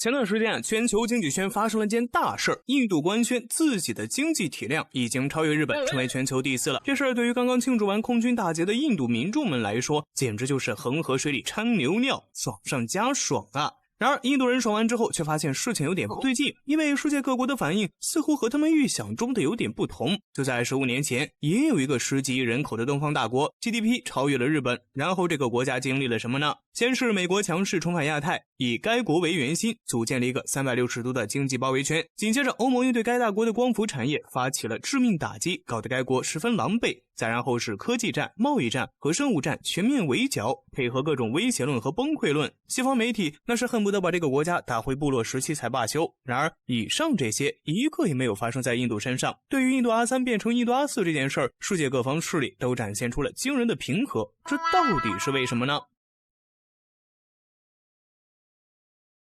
前段时间全球经济圈发生了件大事，印度官宣自己的经济体量已经超越日本，成为全球第4了。这事儿对于刚刚庆祝完空军大捷的印度民众们来说，简直就是恒河水里掺牛尿，爽上加爽啊！然而印度人爽完之后却发现事情有点不对劲，因为世界各国的反应似乎和他们预想中的有点不同。就在15年前，也有一个10几亿人口的东方大国 GDP 超越了日本，然后这个国家经历了什么呢？先是美国强势重返亚太，以该国为圆心组建了一个360度的经济包围圈，紧接着欧盟又对该大国的光伏产业发起了致命打击，搞得该国十分狼狈。再然后是科技战、贸易战和生物战全面围剿，配合各种威胁论和崩溃论，西方媒体那是恨不得把这个国家打回部落时期才罢休。然而以上这些一个也没有发生在印度身上。对于印度阿3变成印度阿4这件事儿，世界各方势力都展现出了惊人的平和，这到底是为什么呢？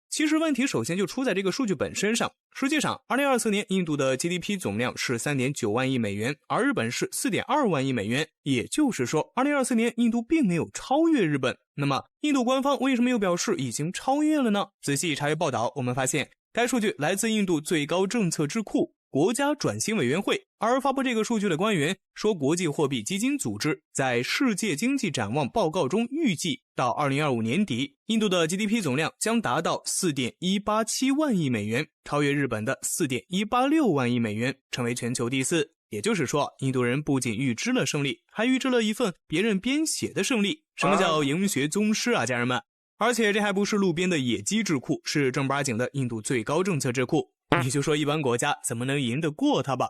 其实问题首先就出在这个数据本身上。实际上2024年印度的 GDP 总量是 3.9 万亿美元，而日本是 4.2 万亿美元，也就是说2024年印度并没有超越日本。那么印度官方为什么又表示已经超越了呢？仔细查阅报道，我们发现该数据来自印度最高政策智库国家转型委员会，而发布这个数据的官员说，国际货币基金组织在世界经济展望报告中预计到2025年底，印度的 GDP 总量将达到 4.187 万亿美元，超越日本的 4.186 万亿美元，成为全球第4。也就是说，印度人不仅预知了胜利，还预知了一份别人编写的胜利。什么叫赢学宗师啊，家人们？而且这还不是路边的野鸡智库，是正八经的印度最高政策智库。你就说一般国家怎么能赢得过他吧？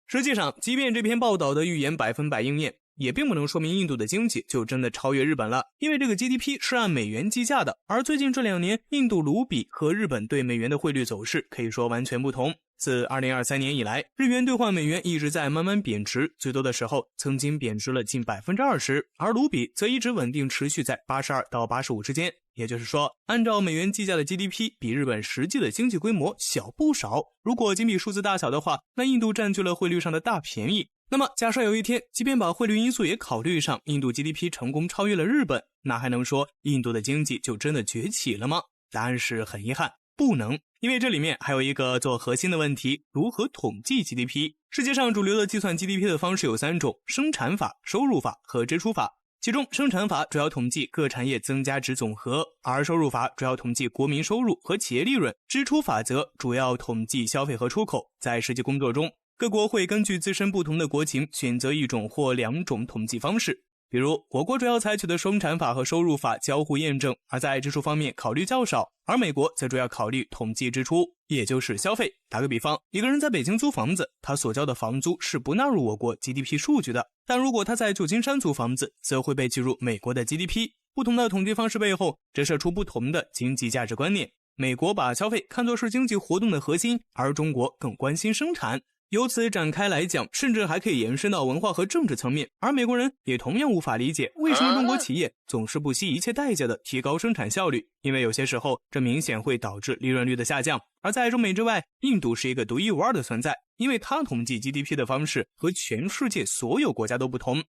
实际上，即便这篇报道的预言100%应验，也并不能说明印度的经济就真的超越日本了，因为这个 GDP 是按美元计价的，而最近这2年，印度卢比和日本对美元的汇率走势可以说完全不同。自2023年以来，日元兑换美元一直在慢慢贬值，最多的时候曾经贬值了近 20%， 而卢比则一直稳定持续在82到85之间。也就是说，按照美元计价的 GDP 比日本实际的经济规模小不少，如果仅比数字大小的话，那印度占据了汇率上的大便宜。那么假设有一天，即便把汇率因素也考虑上，印度 GDP 成功超越了日本，那还能说印度的经济就真的崛起了吗？答案是很遗憾，不能。因为这里面还有一个做核心的问题，如何统计 GDP。 世界上主流的计算 GDP 的方式有3种，生产法、收入法和支出法。其中生产法主要统计各产业增加值总和，而收入法主要统计国民收入和企业利润，支出法则主要统计消费和出口。在实际工作中，各国会根据自身不同的国情选择一种或2种统计方式。比如我国主要采取的生产法和收入法交互验证，而在支出方面考虑较少，而美国则主要考虑统计支出，也就是消费。打个比方，一个人在北京租房子，他所交的房租是不纳入我国 GDP 数据的，但如果他在旧金山租房子，则会被计入美国的 GDP。 不同的统计方式背后折射出不同的经济价值观念。美国把消费看作是经济活动的核心，而中国更关心生产。由此展开来讲，甚至还可以延伸到文化和政治层面，而美国人也同样无法理解为什么中国企业总是不惜一切代价的提高生产效率，因为有些时候这明显会导致利润率的下降。而在中美之外，印度是一个独一无二的存在，因为它统计 GDP 的方式和全世界所有国家都不同。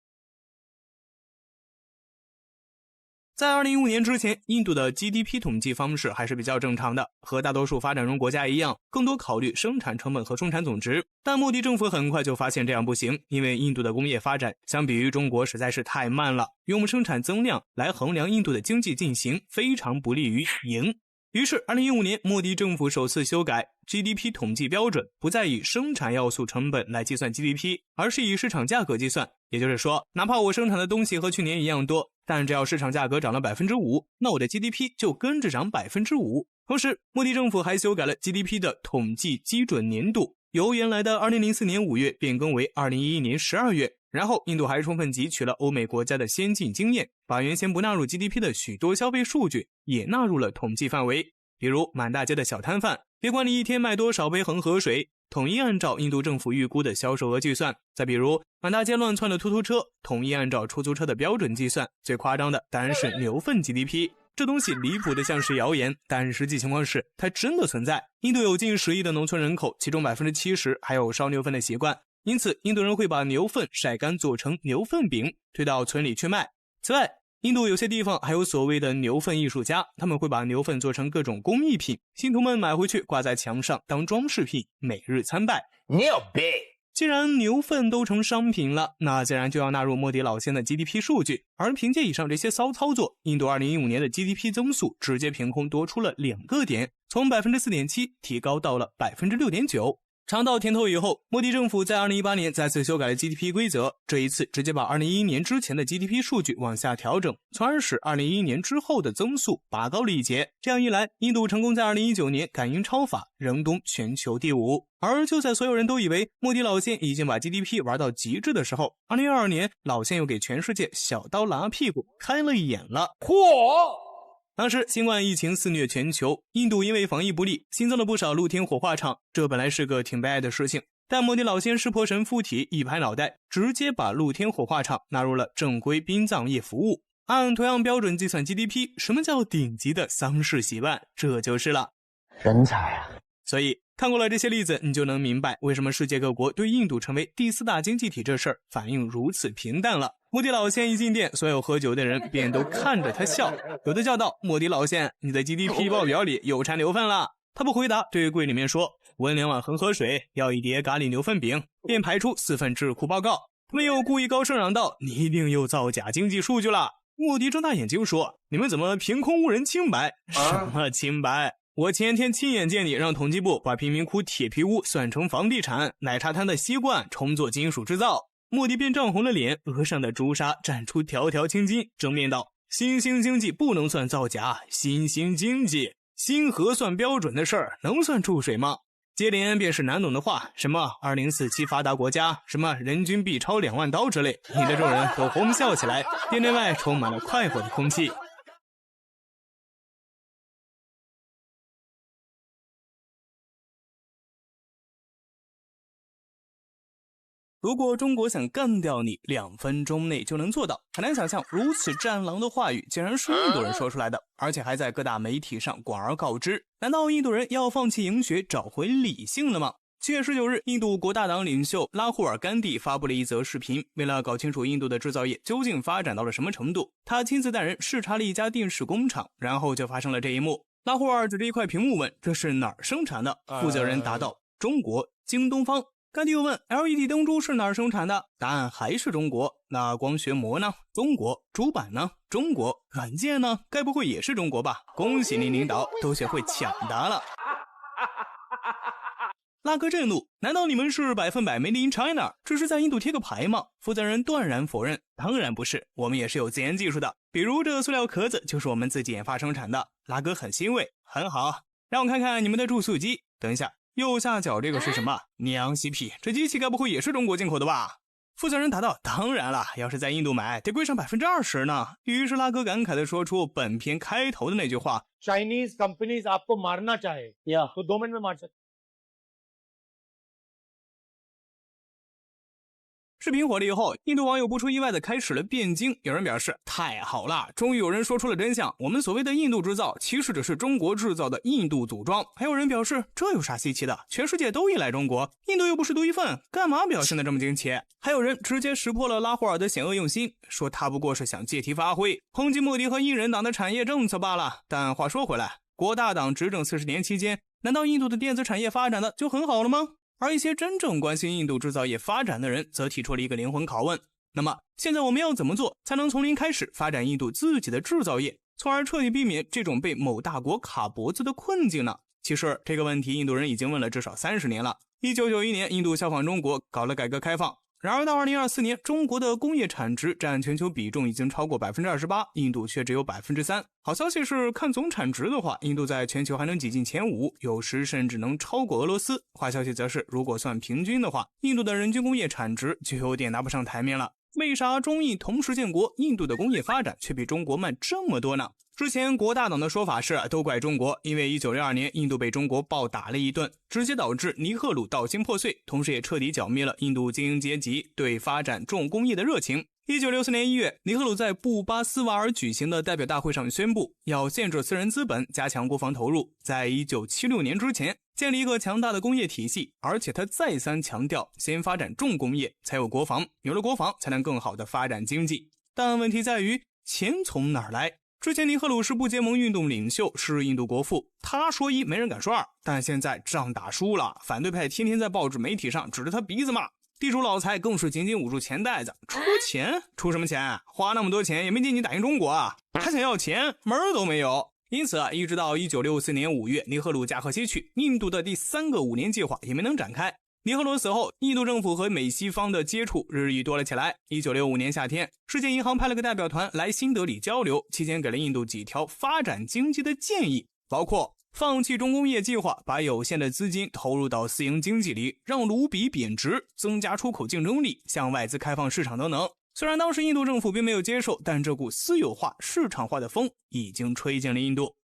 在2015年之前，印度的 GDP 统计方式还是比较正常的，和大多数发展中国家一样，更多考虑生产成本和生产总值。但莫迪政府很快就发现这样不行，因为印度的工业发展相比于中国实在是太慢了，用生产增量来衡量印度的经济进行非常不利于赢。于是2015年莫迪政府首次修改 GDP 统计标准，不再以生产要素成本来计算 GDP， 而是以市场价格计算。也就是说，哪怕我生产的东西和去年一样多，但只要市场价格涨了 5%， 那我的 GDP 就跟着涨 5%。 同时莫迪政府还修改了 GDP 的统计基准年度，由原来的2004年5月变更为2011年12月。然后印度还充分汲取了欧美国家的先进经验，把原先不纳入 GDP 的许多消费数据也纳入了统计范围。比如满大街的小摊贩，别管你一天卖多少杯恒河水，统一按照印度政府预估的销售额计算。再比如满大街乱窜的突突车，统一按照出租车的标准计算。最夸张的当然是牛粪 GDP， 这东西离谱的像是谣言，但实际情况是它真的存在。印度有近10亿的农村人口，其中 70% 还有烧牛粪的习惯，因此印度人会把牛粪晒干做成牛粪饼，推到村里去卖。此外印度有些地方还有所谓的牛粪艺术家，他们会把牛粪做成各种工艺品，信徒们买回去挂在墙上当装饰品，每日参拜。牛逼！既然牛粪都成商品了，那自然就要纳入莫迪老先的 GDP 数据。而凭借以上这些骚操作，印度2015年的 GDP 增速直接凭空多出了2个点，从 4.7% 提高到了 6.9%。尝到甜头以后，莫迪政府在2018年再次修改了 GDP 规则，这一次直接把2011年之前的 GDP 数据往下调整，从而使2011年之后的增速拔高了一截。这样一来，印度成功在2019年赶英超法，荣登全球第5。而就在所有人都以为莫迪老先已经把 GDP 玩到极致的时候，2022年老先又给全世界小刀拉屁股，开了眼了。当时新冠疫情肆虐全球，印度因为防疫不力，新增了不少露天火化场，这本来是个挺悲哀的事情，但莫迪老先识破神附体，一拍脑袋，直接把露天火化场纳入了正规殡葬业服务。按同样标准计算 GDP， 什么叫顶级的丧事喜办？这就是了。人才啊！所以看过了这些例子，你就能明白为什么世界各国对印度成为第4大经济体这事儿反应如此平淡了。莫迪老先一进店，所有喝酒的人便都看着他笑，有的叫道：莫迪老先，你的 GDP 报表里又掺牛粪了。他不回答，对柜里面说：温2碗恒河水，要1碟咖喱牛粪饼，便排出4份智库报告。他们又故意高声嚷道：你一定又造假经济数据了。莫迪睁大眼睛说：你们怎么凭空误人清白？什么清白？我前天亲眼见你让统计部把贫民窟铁皮屋算成房地产，奶茶摊的吸罐充作金属制造。莫迪便涨红了脸，额上的朱砂绽出条条青筋，争辩道：新兴经济不能算造假，新兴经济新核算标准的事儿能算注水吗？接连便是难懂的话，什么2047发达国家，什么人均币超2万刀之类，引得众人都哄笑起来，店内外充满了快活的空气。如果中国想干掉你，2分钟内就能做到，很难想象如此战狼的话语竟然是印度人说出来的，而且还在各大媒体上广而告之。难道印度人要放弃营学，找回理性了吗？7月19日，印度国大党领袖拉胡尔甘地发布了一则视频，为了搞清楚印度的制造业究竟发展到了什么程度，他亲自带人视察了一家电视工厂，然后就发生了这一幕。拉胡尔指着一块屏幕问：这是哪儿生产的？负责人答道：中国，京东方。甘地又问 LED 灯珠是哪儿生产的？答案还是中国。那光学膜呢？中国。主板呢？中国。软件呢？该不会也是中国吧？恭喜您领导，都学会抢答了。拉哥震怒，难道你们是100%Made in China， 只是在印度贴个牌吗？负责人断然否认，当然不是，我们也是有自研技术的，比如这塑料壳子就是我们自己研发生产的。拉哥很欣慰，很好，让我看看你们的注塑机。等一下，右下角这个是什么？娘西屁，这机器该不会也是中国进口的吧？负责人答道：当然了，要是在印度买得贵上 20% 呢。于是拉哥感慨地说出本片开头的那句话 Chinese companies आपको मारना चाहे, तो 2 मिनट में मार सकते。视频火了以后，印度网友不出意外的开始了辩经，有人表示太好了，终于有人说出了真相，我们所谓的印度制造其实只是中国制造的印度组装。还有人表示这有啥稀奇的，全世界都依赖中国，印度又不是独一份，干嘛表现得这么惊奇？还有人直接识破了拉胡尔的险恶用心，说他不过是想借题发挥，抨击莫迪和印人党的产业政策罢了。但话说回来，国大党执政40年期间，难道印度的电子产业发展的就很好了吗？而一些真正关心印度制造业发展的人则提出了一个灵魂拷问，那么现在我们要怎么做才能从零开始发展印度自己的制造业，从而彻底避免这种被某大国卡脖子的困境呢？其实这个问题印度人已经问了至少30年了。1991年印度效仿中国搞了改革开放，然而到2024年，中国的工业产值占全球比重已经超过 28%， 印度却只有 3%。 好消息是，看总产值的话，印度在全球还能挤进前5，有时甚至能超过俄罗斯。坏消息则是，如果算平均的话，印度的人均工业产值就有点拿不上台面了。为啥中印同时建国，印度的工业发展却比中国慢这么多呢？之前国大党的说法是都怪中国，因为1962年印度被中国暴打了一顿，直接导致尼赫鲁道心破碎，同时也彻底剿灭了印度精英阶级对发展重工业的热情。1964年1月，尼赫鲁在布巴斯瓦尔举行的代表大会上宣布，要限制私人资本，加强国防投入，在1976年之前建立一个强大的工业体系，而且他再三强调，先发展重工业，才有国防，有了国防才能更好的发展经济。但问题在于，钱从哪儿来？之前尼赫鲁是不结盟运动领袖，是印度国父，他说一没人敢说二，但现在仗打输了，反对派天天在报纸媒体上指着他鼻子骂，地主老财更是紧紧捂住钱袋子，出钱？出什么钱？花那么多钱也没见你打赢中国啊，还想要钱？门儿都没有。因此一直到1964年5月尼赫鲁驾鹤西去，印度的第3个5年计划也没能展开。尼赫鲁死后，印度政府和美西方的接触日益多了起来。1965年夏天，世界银行派了个代表团来新德里交流，期间给了印度几条发展经济的建议，包括放弃重工业计划，把有限的资金投入到私营经济里，让卢比贬值，增加出口竞争力，向外资开放市场等等。虽然当时印度政府并没有接受，但这股私有化、市场化的风已经吹进了印度。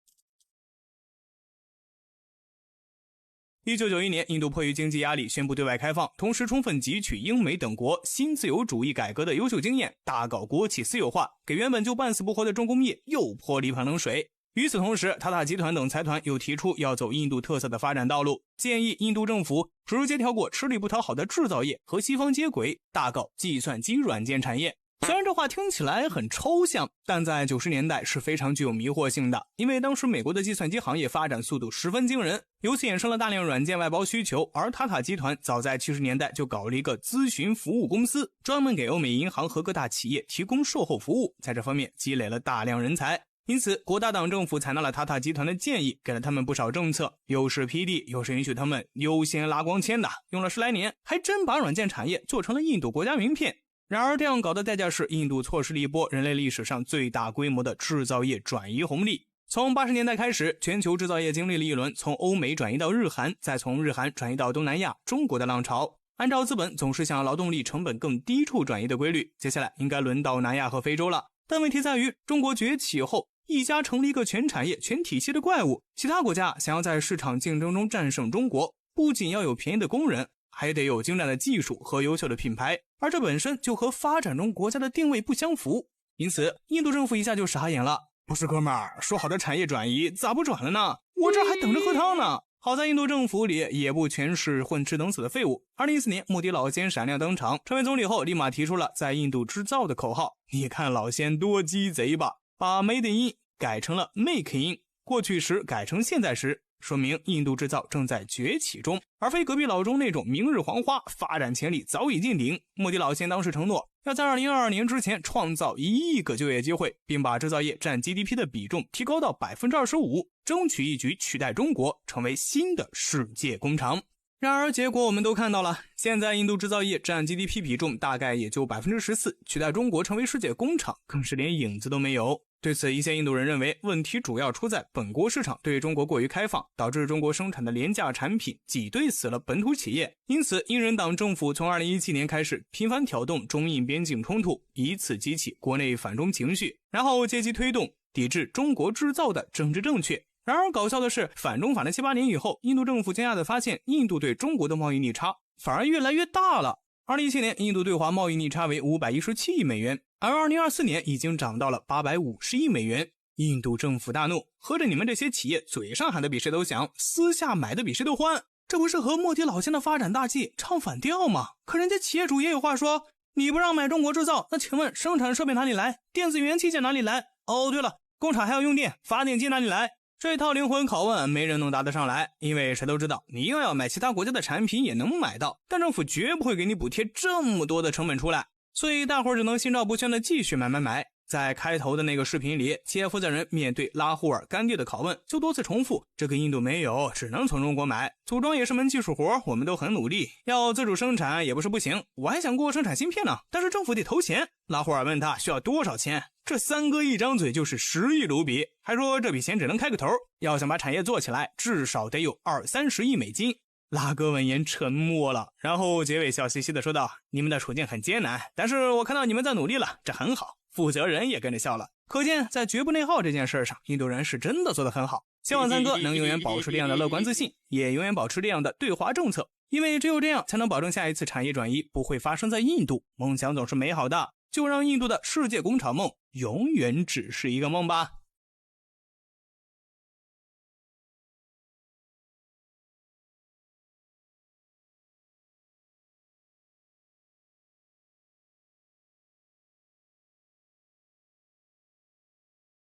1991年，印度迫于经济压力宣布对外开放，同时充分汲取英美等国新自由主义改革的优秀经验，大搞国企私有化，给原本就半死不活的重工业又泼了一盆冷水。与此同时，塔塔集团等财团又提出要走印度特色的发展道路，建议印度政府直接跳过吃力不讨好的制造业，和西方接轨，大搞计算机软件产业。虽然这话听起来很抽象，但在90年代是非常具有迷惑性的，因为当时美国的计算机行业发展速度十分惊人，由此衍生了大量软件外包需求，而塔塔集团早在70年代就搞了一个咨询服务公司，专门给欧美银行和各大企业提供售后服务，在这方面积累了大量人才。因此国大党政府采纳了塔塔集团的建议，给了他们不少政策，又是批地，又是允许他们优先拉光纤的，用了10来年，还真把软件产业做成了印度国家名片。然而这样搞的代价是印度错失了一波人类历史上最大规模的制造业转移红利。从80年代开始，全球制造业经历了一轮从欧美转移到日韩，再从日韩转移到东南亚、中国的浪潮。按照资本总是向劳动力成本更低处转移的规律，接下来应该轮到南亚和非洲了。但问题在于，中国崛起后，一家成了一个全产业、全体系的怪物，其他国家想要在市场竞争中战胜中国，不仅要有便宜的工人，还得有精湛的技术和优秀的品牌，而这本身就和发展中国家的定位不相符。因此印度政府一下就傻眼了，不是哥们儿，说好的产业转移咋不转了呢？我这还等着喝汤呢。好在印度政府里也不全是混吃等死的废物。2014年莫迪老仙闪亮登场，成为总理后立马提出了在印度制造的口号。你看老仙多鸡贼吧，把 Made in 改成了 Make in， 过去时改成现在时，说明印度制造正在崛起中，而非隔壁老中那种明日黄花，发展潜力早已见顶。莫迪老仙当时承诺要在2022年之前创造1亿个就业机会，并把制造业占 GDP 的比重提高到 25%， 争取一举取代中国，成为新的世界工厂。然而结果我们都看到了，现在印度制造业占 GDP 比重大概也就 14%， 取代中国成为世界工厂更是连影子都没有。对此，一些印度人认为问题主要出在本国市场对中国过于开放，导致中国生产的廉价产品挤兑死了本土企业。因此印人党政府从2017年开始频繁挑动中印边境冲突，以此激起国内反中情绪，然后借机推动抵制中国制造的政治正确。然而搞笑的是，反中反了7、8年以后，印度政府惊讶地发现印度对中国的贸易逆差反而越来越大了。2017年印度对华贸易逆差为517亿美元，而2024年已经涨到了850亿美元。印度政府大怒，合着你们这些企业嘴上喊的比谁都响，私下买的比谁都欢，这不是和莫迪老仙的发展大计唱反调吗？可人家企业主也有话说，你不让买中国制造，那请问生产设备哪里来？电子元器件哪里来？哦对了，工厂还要用电，发电机哪里来？这套灵魂拷问没人能答得上来，因为谁都知道你要买其他国家的产品也能买到，但政府绝不会给你补贴这么多的成本出来，所以大伙儿只能心照不宣的继续买。在开头的那个视频里，企业负责人面对拉胡尔干爹的拷问就多次重复，这个印度没有，只能从中国买，组装也是门技术活，我们都很努力，要自主生产也不是不行，我还想过生产芯片呢，但是政府得投钱。拉胡尔问他需要多少钱，这三哥一张嘴就是10亿卢比，还说这笔钱只能开个头，要想把产业做起来至少得有20-30亿美金。拉哥闻言沉默了，然后结尾笑嘻嘻的说道，你们的处境很艰难，但是我看到你们在努力了，这很好。负责人也跟着笑了，可见在绝不内耗这件事上，印度人是真的做得很好。希望三哥能永远保持这样的乐观自信，也永远保持这样的对华政策，因为只有这样才能保证下一次产业转移不会发生在印度。梦想总是美好的，就让印度的世界工厂梦永远只是一个梦吧。